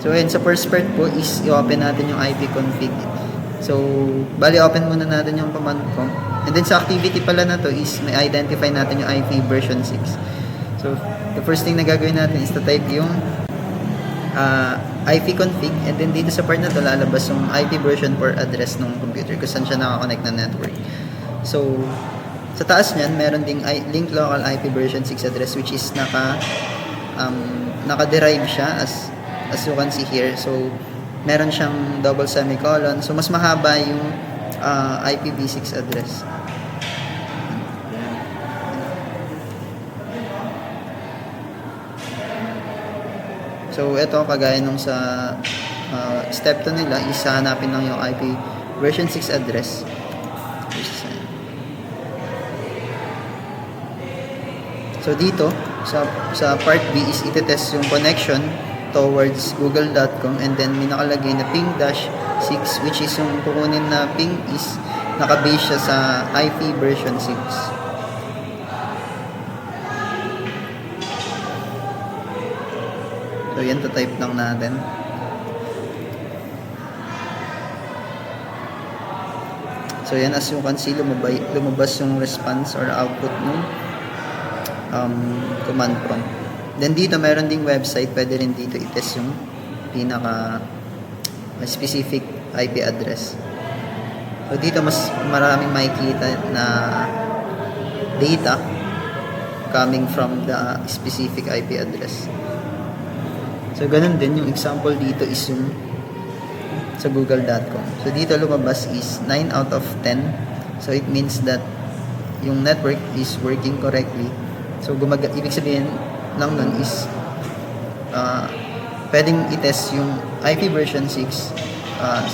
So ayun, sa first part po is i-open natin yung IP config. So, bali open muna natin yung command prompt. And then sa activity pala na to is may identify natin yung IP version 6. So, the first thing na gagawin natin is to type yung IP config, and then dito sa part na to lalabas yung IP version for address ng computer kung saan siya nakakonect na network. So, sa taas niyan, meron ding link local IP version 6 address, which is naka-derive siya as you can see here. So, meron siyang double semicolon. So, mas mahaba yung IPv6 address. So, ito, kagaya nung sa step 2 nila, is hanapin lang yung IP version 6 address. So, dito, sa part B is iti-test yung connection towards google.com, and then may nakalagay na ping-6, which is yung kukunin na ping is nakabase siya sa IP version 6. So, yan, to-type lang natin. So, yan, as you can see, lumabas yung response or output ng command prompt. Then, dito, meron ding website. Pwede rin dito i-test yung pinaka specific IP address. So, dito, mas maraming makikita na data coming from the specific IP address. So, ganun din, yung example dito is yung sa google.com. So, dito lumabas is 9 out of 10. So, it means that yung network is working correctly. So, ibig sabihin lang nun is pwedeng i-test yung IP version 6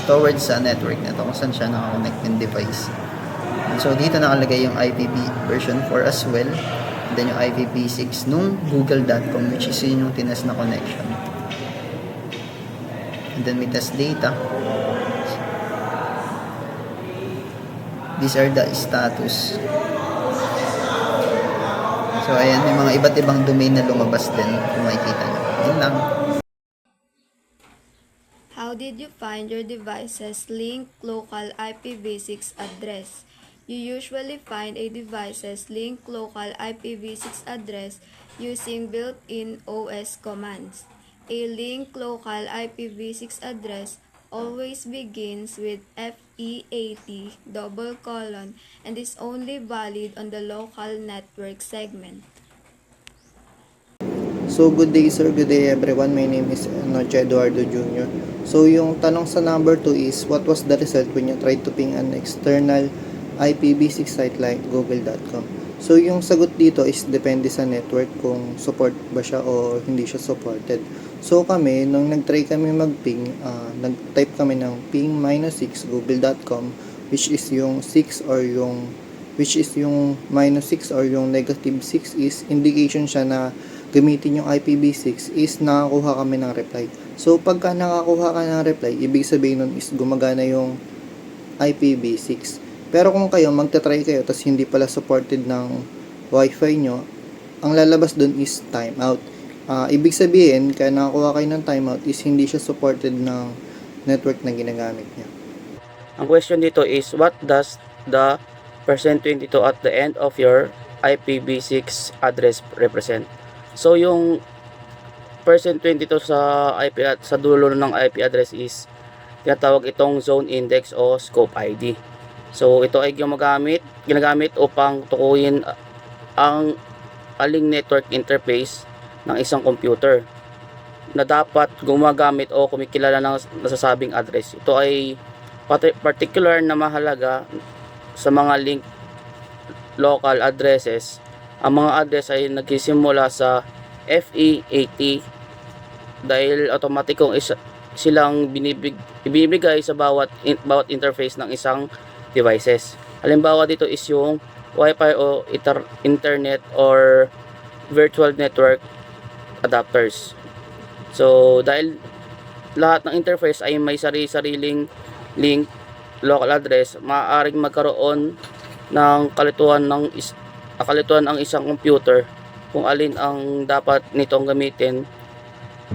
towards sa network na ito kung saan siya nakakonect yung device. And so, dito nakalagay yung IPv version 4 as well. And then yung IPv6 nung google.com, which is yun yung tinest na connection. And then may test data. These are the status. So, ayan, may mga iba't ibang domain na lumabas din kung makikita nyo. Yun lang. How did you find your device's linked local IPv6 address? You usually find a device's linked local IPv6 address using built-in OS commands. A linked local IPv6 address always begins with FE80 : and is only valid on the local network segment. So, good day sir, good day everyone. My name is Noche Eduardo Jr. So, yung tanong sa number 2 is, what was the result when you tried to ping an external IPv6 site like google.com? So, yung sagot dito is depende sa network kung support ba siya o hindi siya supported. So, kami, nung nag-try kami mag-ping, nag-type kami ng ping-6 google.com, which is yung 6 or yung -6 or yung -6 is indication siya na gamitin yung IPv6 is nakakuha kami ng reply. So, pagka nakakuha ka ng reply, ibig sabihin nun is gumagana yung IPv6. Pero kung kayo, magta-try kayo, tapos hindi pala supported ng Wi-Fi nyo, ang lalabas dun is timeout. Ibig sabihin, kaya nakakuha kayo ng timeout is hindi siya supported ng network na ginagamit niya. Ang question dito is, what does the %22 at the end of your IPv6 address represent? So, yung %22 sa dulo ng IP address is tinatawag itong zone index o scope ID. So, ito ay ginagamit upang tukuyin ang aling network interface ng isang computer na dapat gumagamit o kumikilala ng nasasabing address. Ito ay particular na mahalaga sa mga link local addresses. Ang mga address ay nagsisimula sa FE80 dahil automatikong silang ibibigay sa bawat interface ng isang devices. Halimbawa dito is yung Wi-Fi o internet or virtual network adapters. So, dahil lahat ng interface ay may sariling link local address, maaaring magkaroon ng kalituan ang isang computer kung alin ang dapat nitong gamitin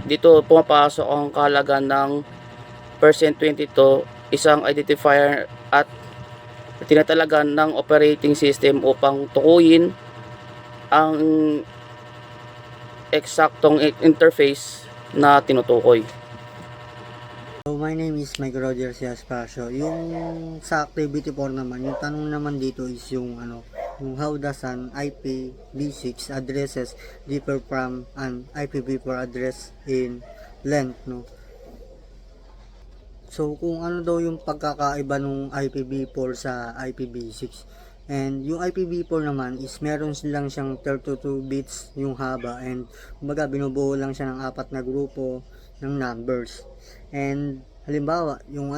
dito pumapasok ang kahalagan ng %22, isang identifier at tinatalagan ng operating system upang tukuyin ang eksaktong interface na tinutukoy. So, my name is Mike Roger Ciaspasio. Yung sa activity 4 naman, yung tanong naman dito is yung yung how does an IPv6 addresses differ from an IPv4 address in length, no? So, kung ano daw yung pagkakaiba ng IPv4 sa IPv6. And yung IPv4 naman is meron lang siyang 32 bits yung haba, and kumbaga binubuo lang siya ng 4 na grupo ng numbers. And halimbawa, yung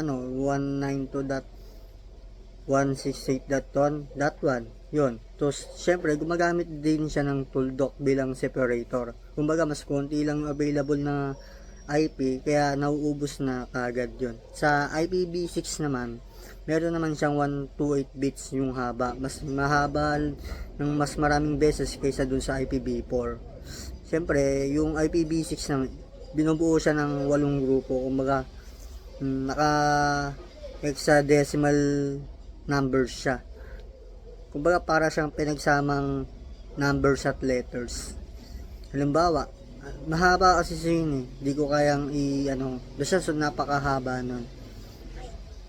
192.168.1.1, yun. So, syempre, gumagamit din siya ng tuldok bilang separator. Kumbaga, mas konti lang yung available na IP, kaya nauubos na kagad yun. Sa IPv6 naman, meron naman siyang 128 bits yung haba. Mas mahaba ng mas maraming beses kaysa dun sa IPv4. Syempre, yung IPv6 naman, binubuo siya ng 8 grupo. Kumbaga, naka hexadecimal numbers siya. Kumbaga, para siyang pinagsamang numbers at letters. Halimbawa, mahaba kasi siya yun eh. Di ko kayang basta so napakahaba nun.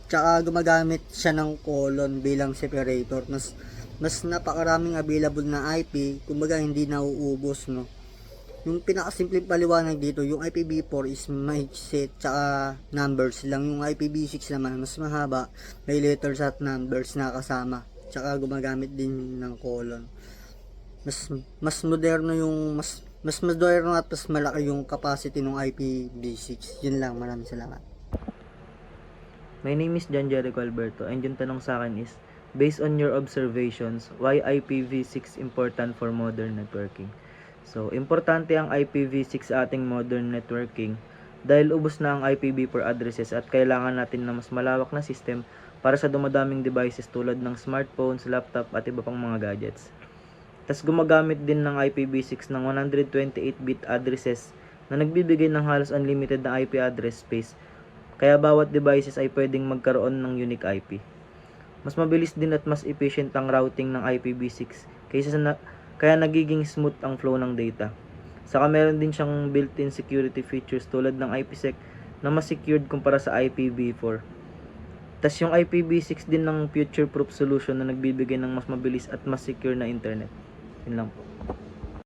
Tsaka gumagamit siya ng colon bilang separator. Mas napakaraming available na IP, kumbaga hindi nauubos, no. Yung pinakasimpleng paliwanag dito, yung IPv4 is mahigsit tsaka numbers lang. Yung IPv6 naman mas mahaba, may letters at numbers na kasama. Tsaka gumagamit din ng colon. Mas moderno mas moderno at mas malaki yung capacity ng IPv6. Yun lang, maraming salamat. My name is John Jericho Alberto, and yung tanong sa akin is, based on your observations, why IPv6 important for modern networking? So, importante ang IPv6 sa ating modern networking dahil ubos na ang IPv4 addresses at kailangan natin ng mas malawak na system para sa dumadaming devices tulad ng smartphones, laptop at iba pang mga gadgets. Tas gumagamit din ng IPv6 ng 128-bit addresses na nagbibigay ng halos unlimited na IP address space, kaya bawat devices ay pwedeng magkaroon ng unique IP. Mas mabilis din at mas efficient ang routing ng IPv6 kaya nagiging smooth ang flow ng data. Saka meron din siyang built-in security features tulad ng IPsec na mas secured kumpara sa IPv4. Tas yung IPv6 din ng future-proof solution na nagbibigay ng mas mabilis at mas secure na internet. Yun lang po.